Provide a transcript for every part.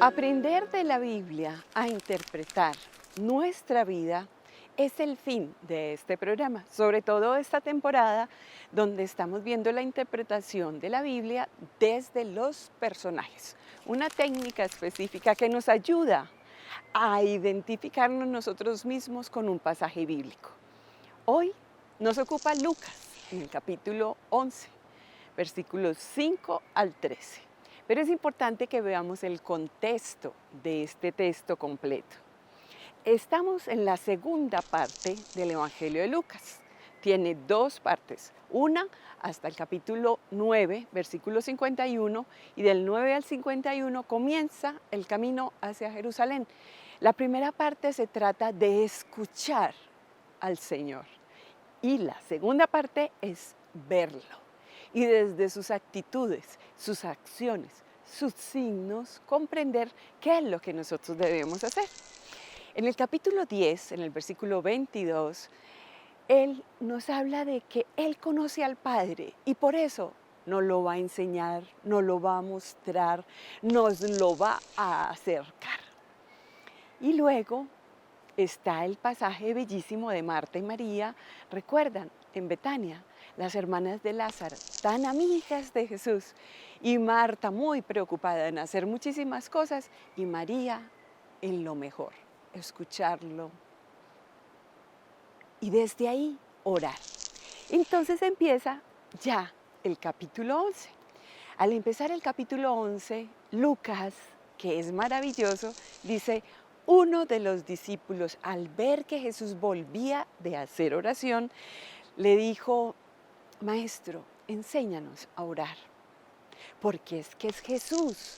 Aprender de la Biblia a interpretar nuestra vida es el fin de este programa, sobre todo esta temporada donde estamos viendo la interpretación de la Biblia desde los personajes, una técnica específica que nos ayuda a identificarnos nosotros mismos con un pasaje bíblico. Hoy nos ocupa Lucas en el capítulo 11, versículos 5 al 13. Pero es importante que veamos el contexto de este texto completo. Estamos en la segunda parte del Evangelio de Lucas. Tiene dos partes, una hasta el capítulo 9, versículo 51, y del 9 al 51 comienza el camino hacia Jerusalén. La primera parte se trata de escuchar al Señor y la segunda parte es verlo. Y desde sus actitudes, sus acciones, sus signos, comprender qué es lo que nosotros debemos hacer. En el capítulo 10, en el versículo 22, Él nos habla de que Él conoce al Padre y por eso nos lo va a enseñar, nos lo va a mostrar, nos lo va a acercar. Y luego está el pasaje bellísimo de Marta y María, recuerdan, en Betania, las hermanas de Lázaro, tan amigas de Jesús, y Marta muy preocupada en hacer muchísimas cosas, y María en lo mejor, escucharlo, y desde ahí orar. Entonces empieza ya el capítulo 11. Al empezar el capítulo 11, Lucas, que es maravilloso, dice: uno de los discípulos, al ver que Jesús volvía de hacer oración, le dijo: Maestro, enséñanos a orar, porque es que es Jesús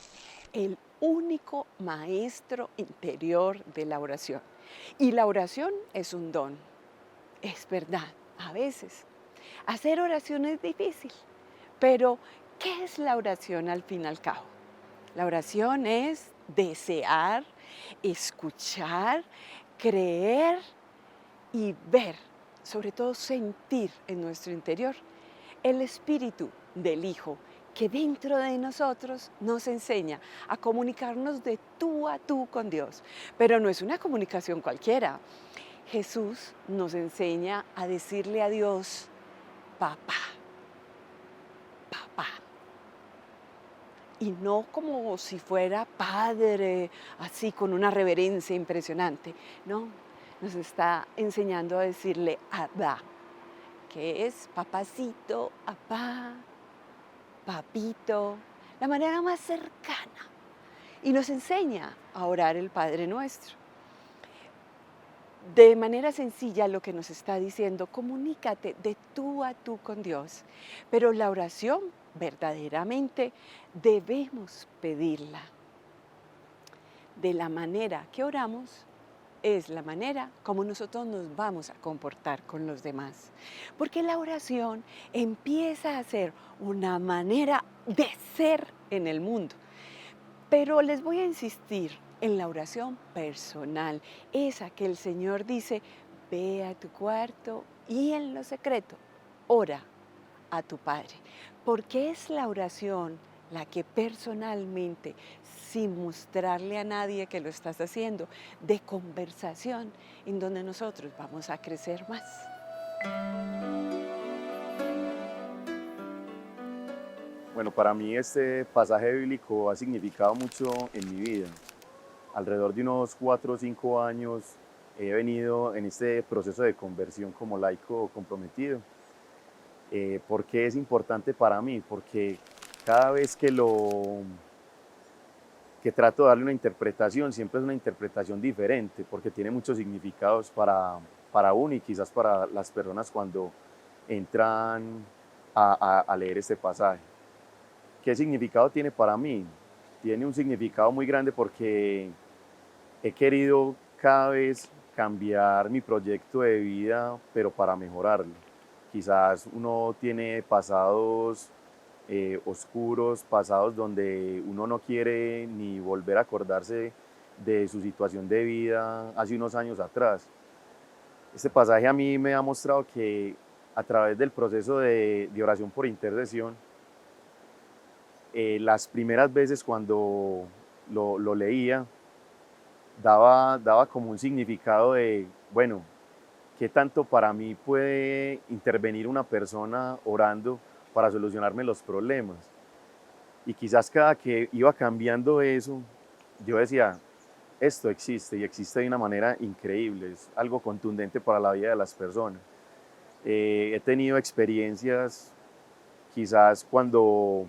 el único maestro interior de la oración. Y la oración es un don, es verdad, a veces. Hacer oración es difícil, pero ¿qué es la oración al fin y al cabo? La oración es desear, escuchar, creer y ver, sobre todo sentir en nuestro interior el espíritu del Hijo que dentro de nosotros nos enseña a comunicarnos de tú a tú con Dios. Pero no es una comunicación cualquiera. Jesús nos enseña a decirle a Dios: papá, papá. Y no como si fuera padre, así con una reverencia impresionante. No, nos está enseñando a decirle Abba, que es papacito, apá, papito, la manera más cercana. Y nos enseña a orar el Padre Nuestro. De manera sencilla lo que nos está diciendo: comunícate de tú a tú con Dios. Pero la oración verdaderamente debemos pedirla. De la manera que oramos es la manera como nosotros nos vamos a comportar con los demás. Porque la oración empieza a ser una manera de ser en el mundo. Pero les voy a insistir en la oración personal, esa que el Señor dice: ve a tu cuarto y en lo secreto ora a tu Padre. Porque es la oración la que personalmente, sin mostrarle a nadie que lo estás haciendo, de conversación, en donde nosotros vamos a crecer más. Bueno, para mí este pasaje bíblico ha significado mucho en mi vida. Alrededor de unos 4 o 5 años he venido en este proceso de conversión como laico comprometido. ¿Por qué es importante para mí? Porque cada vez que trato de darle una interpretación, siempre es una interpretación diferente, porque tiene muchos significados para uno y quizás para las personas cuando entran a leer este pasaje. ¿Qué significado tiene para mí? Tiene un significado muy grande porque he querido cada vez cambiar mi proyecto de vida, pero para mejorarlo. Quizás uno tiene pasados oscuros, pasados donde uno no quiere ni volver a acordarse de su situación de vida hace unos años atrás. Este pasaje a mí me ha mostrado que a través del proceso de oración por intercesión, las primeras veces cuando lo leía, daba como un significado de, bueno, ¿qué tanto para mí puede intervenir una persona orando para solucionarme los problemas? Y quizás cada que iba cambiando eso, yo decía, esto existe y existe de una manera increíble, es algo contundente para la vida de las personas. He tenido experiencias, quizás cuando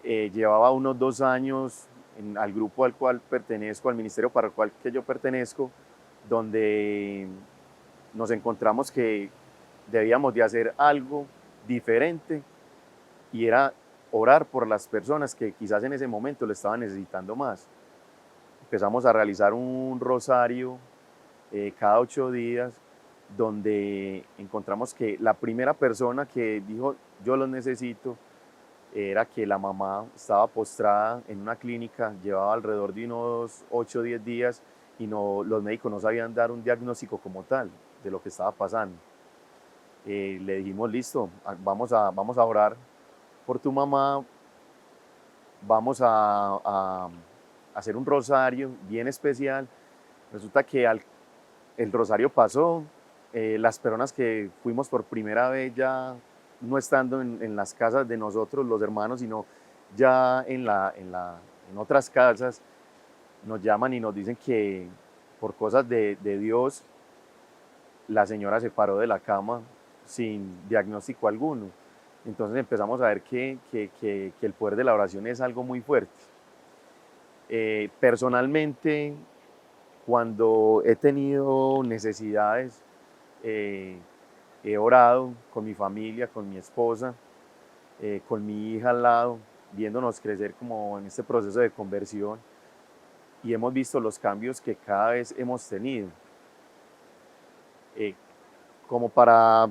llevaba unos 2 años al grupo al cual pertenezco, al ministerio para el cual que yo pertenezco, donde nos encontramos que debíamos de hacer algo diferente y era orar por las personas que quizás en ese momento lo estaban necesitando más. Empezamos a realizar un rosario cada 8 días, donde encontramos que la primera persona que dijo yo los necesito era que la mamá estaba postrada en una clínica, llevaba alrededor de unos 8 o 10 días y los médicos no sabían dar un diagnóstico como tal de lo que estaba pasando. Le dijimos, listo, vamos a orar por tu mamá, vamos a hacer un rosario bien especial. Resulta que el rosario pasó, las personas que fuimos por primera vez ya no estando en las casas de nosotros, los hermanos, sino ya en otras casas, nos llaman y nos dicen que por cosas de Dios, la señora se paró de la cama sin diagnóstico alguno. Entonces empezamos a ver que el poder de la oración es algo muy fuerte. Personalmente, cuando he tenido necesidades, eh, he orado con mi familia, con mi esposa, con mi hija al lado, viéndonos crecer como en este proceso de conversión y hemos visto los cambios que cada vez hemos tenido. Eh, Como para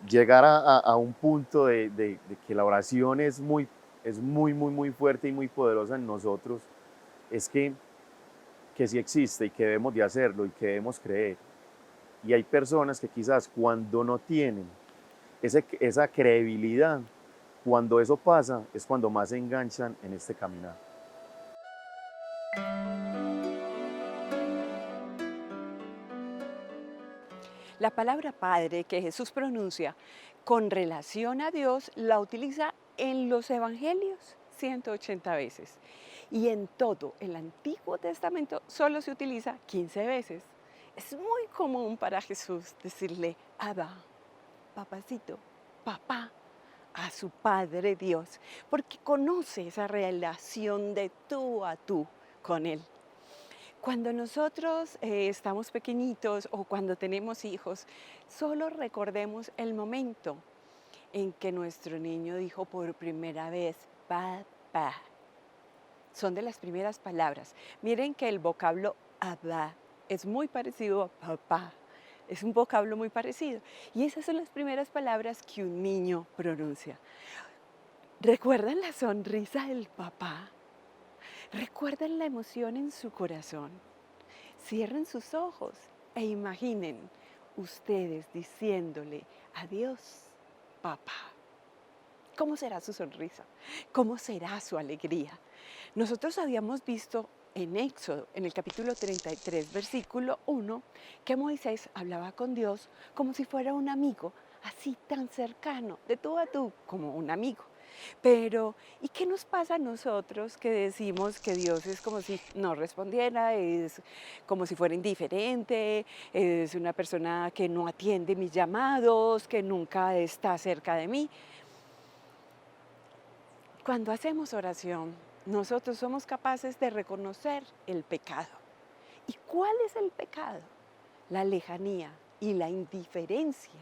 llegar a un punto de que la oración es muy fuerte y muy poderosa en nosotros, es que sí existe y que debemos de hacerlo y que debemos creer. Y hay personas que quizás cuando no tienen esa credibilidad, cuando eso pasa, es cuando más se enganchan en este caminar. La palabra Padre que Jesús pronuncia con relación a Dios la utiliza en los evangelios 180 veces. Y en todo el Antiguo Testamento solo se utiliza 15 veces. Es muy común para Jesús decirle Abba, papacito, papá, a su Padre Dios, porque conoce esa relación de tú a tú con Él. Cuando nosotros estamos pequeñitos o cuando tenemos hijos, solo recordemos el momento en que nuestro niño dijo por primera vez, papá. Son de las primeras palabras. Miren que el vocablo Abba es muy parecido a papá. Es un vocablo muy parecido. Y esas son las primeras palabras que un niño pronuncia. ¿Recuerdan la sonrisa del papá? ¿Recuerdan la emoción en su corazón? Cierren sus ojos e imaginen ustedes diciéndole adiós, papá. ¿Cómo será su sonrisa? ¿Cómo será su alegría? Nosotros habíamos visto en Éxodo, en el capítulo 33, versículo 1, que Moisés hablaba con Dios como si fuera un amigo, así tan cercano, de tú a tú, como un amigo. Pero, ¿y qué nos pasa a nosotros que decimos que Dios es como si no respondiera, es como si fuera indiferente, es una persona que no atiende mis llamados, que nunca está cerca de mí? Cuando hacemos oración, nosotros somos capaces de reconocer el pecado. ¿Y cuál es el pecado? La lejanía y la indiferencia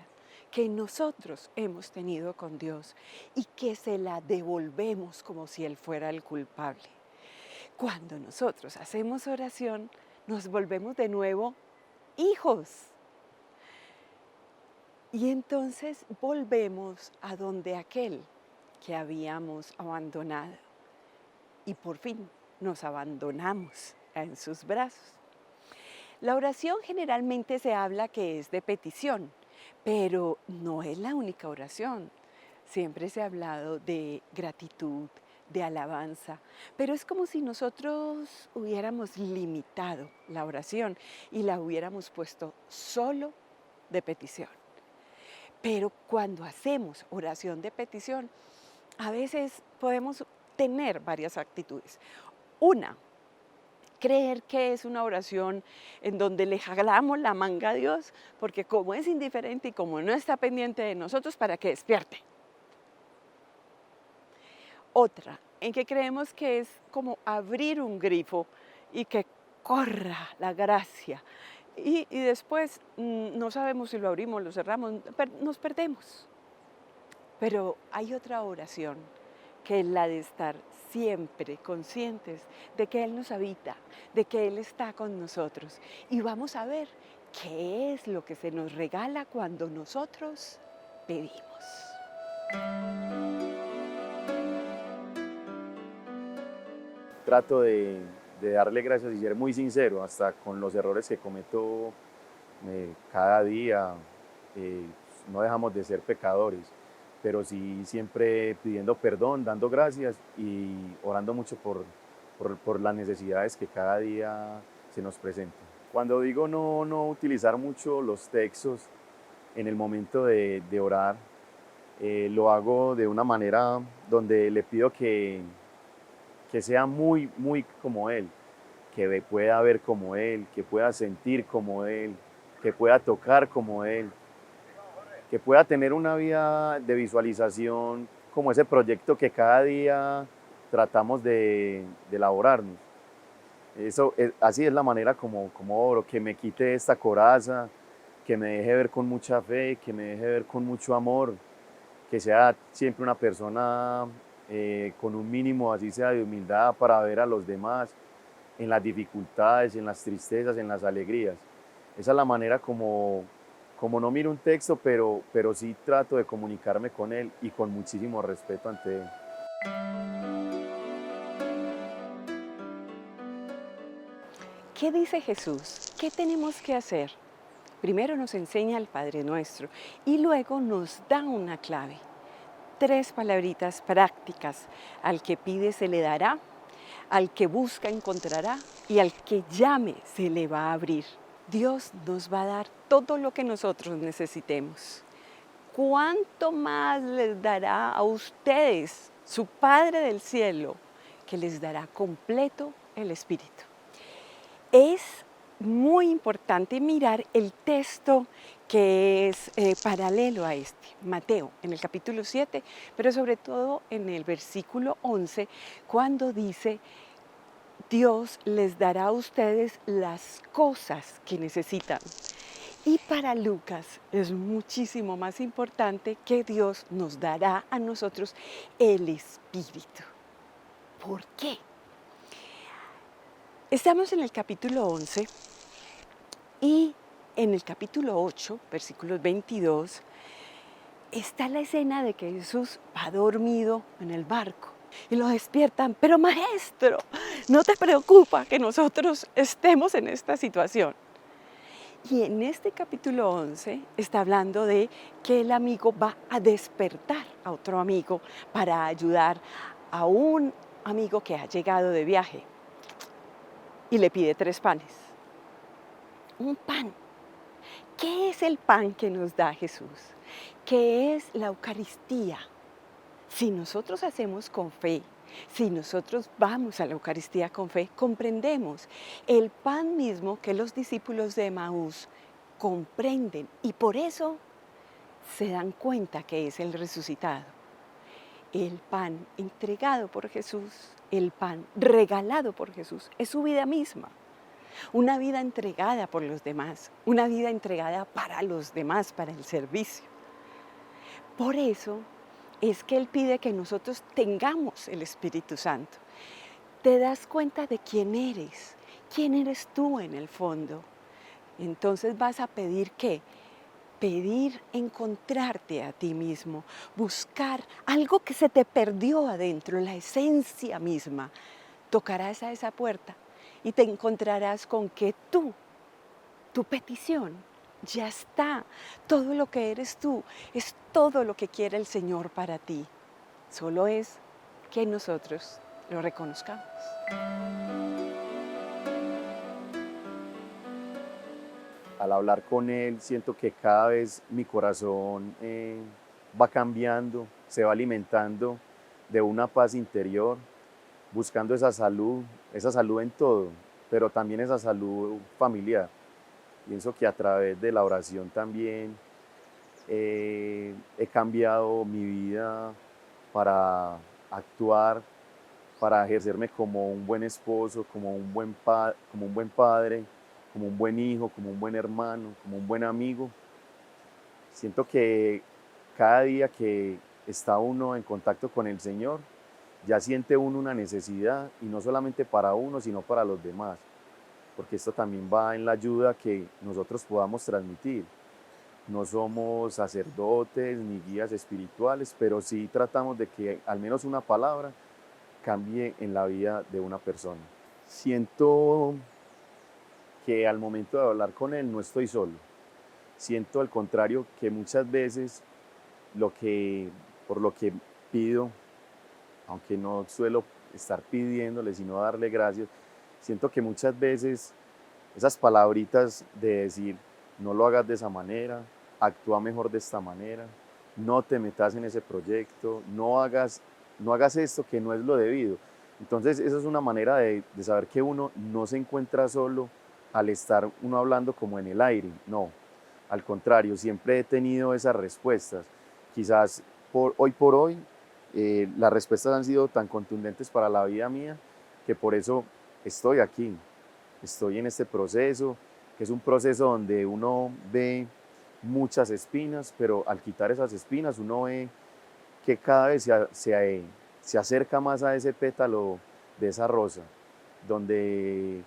que nosotros hemos tenido con Dios y que se la devolvemos como si Él fuera el culpable. Cuando nosotros hacemos oración, nos volvemos de nuevo hijos. Y entonces volvemos a donde aquel que habíamos abandonado. Y por fin nos abandonamos en sus brazos. La oración generalmente se habla que es de petición, pero no es la única oración. Siempre se ha hablado de gratitud, de alabanza, pero es como si nosotros hubiéramos limitado la oración y la hubiéramos puesto solo de petición. Pero cuando hacemos oración de petición, a veces podemos tener varias actitudes. Una, creer que es una oración en donde le jalamos la manga a Dios, porque como es indiferente y como no está pendiente de nosotros, para que despierte. Otra, en que creemos que es como abrir un grifo y que corra la gracia. Y después no sabemos si lo abrimos, lo cerramos, nos perdemos. Pero hay otra oración, que es la de estar siempre conscientes de que Él nos habita, de que Él está con nosotros. Y vamos a ver qué es lo que se nos regala cuando nosotros pedimos. Trato de darle gracias y ser muy sincero, hasta con los errores que cometo cada día. eh, no dejamos de ser pecadores, pero sí siempre pidiendo perdón, dando gracias y orando mucho por las necesidades que cada día se nos presentan. Cuando digo no utilizar mucho los textos en el momento de orar, lo hago de una manera donde le pido que sea muy como Él, que pueda ver como Él, que pueda sentir como Él, que pueda tocar como Él, que pueda tener una vida de visualización como ese proyecto que cada día tratamos de elaborarnos. Así es la manera como oro, que me quite esta coraza, que me deje ver con mucha fe, que me deje ver con mucho amor, que sea siempre una persona con un mínimo, así sea, de humildad para ver a los demás en las dificultades, en las tristezas, en las alegrías. Esa es la manera como no miro un texto, pero sí trato de comunicarme con él y con muchísimo respeto ante él. ¿Qué dice Jesús? ¿Qué tenemos que hacer? Primero nos enseña el Padre Nuestro y luego nos da una clave. 3 palabritas prácticas. Al que pide se le dará, al que busca encontrará y al que llame se le va a abrir. Dios nos va a dar todo lo que nosotros necesitemos. ¿Cuánto más les dará a ustedes su Padre del cielo, que les dará completo el Espíritu? Es muy importante mirar el texto que es paralelo a este, Mateo, en el capítulo 7, pero sobre todo en el versículo 11, cuando dice: Dios les dará a ustedes las cosas que necesitan. Y para Lucas es muchísimo más importante que Dios nos dará a nosotros el Espíritu. ¿Por qué? Estamos en el capítulo 11 y en el capítulo 8, versículos 22, está la escena de que Jesús va dormido en el barco y lo despiertan. Pero maestro, ¿no te preocupa que nosotros estemos en esta situación? Y en este capítulo 11 está hablando de que el amigo va a despertar a otro amigo para ayudar a un amigo que ha llegado de viaje y le pide 3 panes. Un pan. ¿Qué es el pan que nos da Jesús? ¿Qué es la Eucaristía? Si nosotros hacemos con fe, si nosotros vamos a la Eucaristía con fe, comprendemos el pan mismo que los discípulos de Emaús comprenden y por eso se dan cuenta que es el resucitado. El pan entregado por Jesús, el pan regalado por Jesús, es su vida misma. Una vida entregada por los demás, una vida entregada para los demás, para el servicio. Por eso es que Él pide que nosotros tengamos el Espíritu Santo. Te das cuenta de quién eres tú en el fondo. Entonces vas a pedir ¿qué? Pedir encontrarte a ti mismo, buscar algo que se te perdió adentro, la esencia misma. Tocarás a esa puerta y te encontrarás con que tu petición ya está. Todo lo que eres tú es todo lo que quiere el Señor para ti. Solo es que nosotros lo reconozcamos. Al hablar con Él, siento que cada vez mi corazón va cambiando, se va alimentando de una paz interior, buscando esa salud en todo, pero también esa salud familiar. Pienso que a través de la oración también he cambiado mi vida para actuar, para ejercerme como un buen esposo, como un buen padre, como un buen hijo, como un buen hermano, como un buen amigo. Siento que cada día que está uno en contacto con el Señor, ya siente uno una necesidad, y no solamente para uno, sino para los demás, porque esto también va en la ayuda que nosotros podamos transmitir. No somos sacerdotes ni guías espirituales, pero sí tratamos de que al menos una palabra cambie en la vida de una persona. Siento que al momento de hablar con Él no estoy solo. Siento al contrario que muchas veces por lo que pido, aunque no suelo estar pidiéndole, sino darle gracias, siento que muchas veces esas palabritas de decir, no lo hagas de esa manera, actúa mejor de esta manera, no te metas en ese proyecto, no hagas esto que no es lo debido. Entonces esa es una manera de saber que uno no se encuentra solo al estar uno hablando como en el aire, no. Al contrario, siempre he tenido esas respuestas. Quizás hoy por hoy las respuestas han sido tan contundentes para la vida mía que por eso estoy aquí, estoy en este proceso, que es un proceso donde uno ve muchas espinas, pero al quitar esas espinas uno ve que cada vez se acerca más a ese pétalo de esa rosa, donde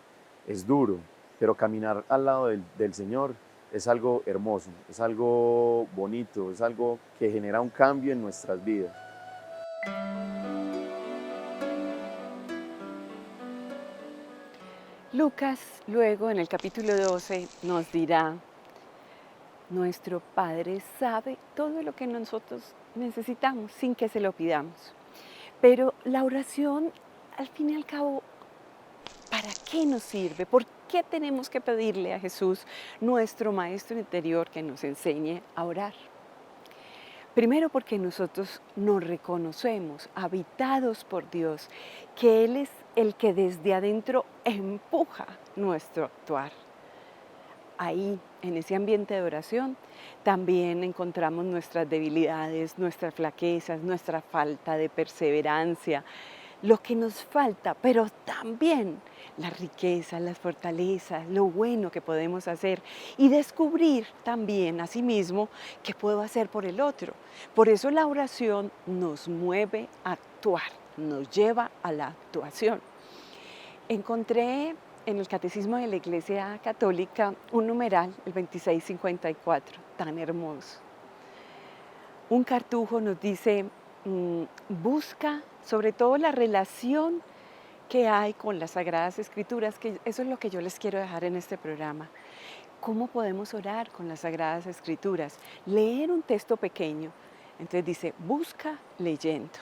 es duro, pero caminar al lado del Señor es algo hermoso, es algo bonito, es algo que genera un cambio en nuestras vidas. Lucas luego en el capítulo 12 nos dirá, nuestro Padre sabe todo lo que nosotros necesitamos sin que se lo pidamos. Pero la oración, al fin y al cabo, ¿para qué nos sirve? ¿Por qué tenemos que pedirle a Jesús, nuestro Maestro interior, que nos enseñe a orar? Primero porque nosotros nos reconocemos habitados por Dios, que Él es el que desde adentro empuja nuestro actuar. Ahí, en ese ambiente de oración, también encontramos nuestras debilidades, nuestras flaquezas, nuestra falta de perseverancia, lo que nos falta, pero también las riquezas, las fortalezas, lo bueno que podemos hacer y descubrir también a sí mismo qué puedo hacer por el otro. Por eso la oración nos mueve a actuar, nos lleva a la actuación. Encontré en el Catecismo de la Iglesia Católica un numeral, el 2654, tan hermoso. Un cartujo nos dice, busca sobre todo la relación que hay con las Sagradas Escrituras, que eso es lo que yo les quiero dejar en este programa. ¿Cómo podemos orar con las Sagradas Escrituras? Leer un texto pequeño. Entonces dice, busca leyendo.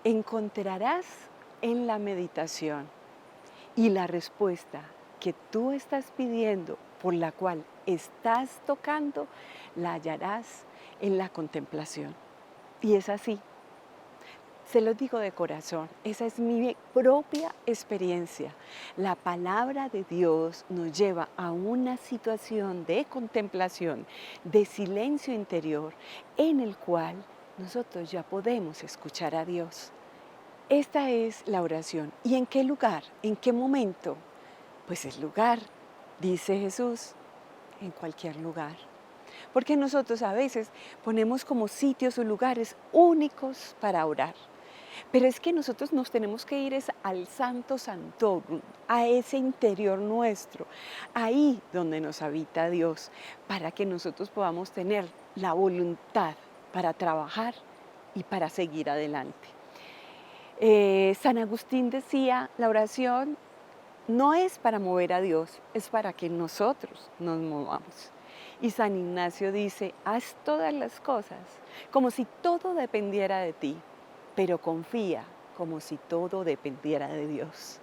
Encontrarás en la meditación y la respuesta que tú estás pidiendo, por la cual estás tocando, la hallarás en la contemplación. Y es así. Se los digo de corazón, esa es mi propia experiencia. La palabra de Dios nos lleva a una situación de contemplación, de silencio interior, en el cual nosotros ya podemos escuchar a Dios. Esta es la oración. ¿Y en qué lugar? ¿En qué momento? Pues el lugar, dice Jesús, en cualquier lugar. Porque nosotros a veces ponemos como sitios o lugares únicos para orar. Pero es que nosotros nos tenemos que ir al Santo Santorum, a ese interior nuestro, ahí donde nos habita Dios, para que nosotros podamos tener la voluntad para trabajar y para seguir adelante. San Agustín decía, la oración no es para mover a Dios, es para que nosotros nos movamos. Y San Ignacio dice, haz todas las cosas como si todo dependiera de ti. pero confía como si todo dependiera de Dios.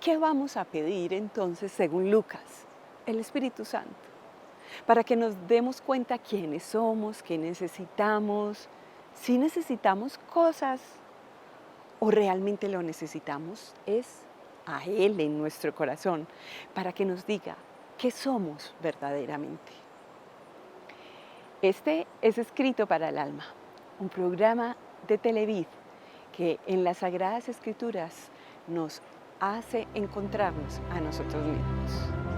¿Qué vamos a pedir entonces según Lucas? El Espíritu Santo, para que nos demos cuenta quiénes somos, qué necesitamos, si necesitamos cosas o realmente lo necesitamos es a Él en nuestro corazón, para que nos diga qué somos verdaderamente. Este es Escrito para el Alma, un programa de Televid que en las Sagradas Escrituras nos hace encontrarnos a nosotros mismos.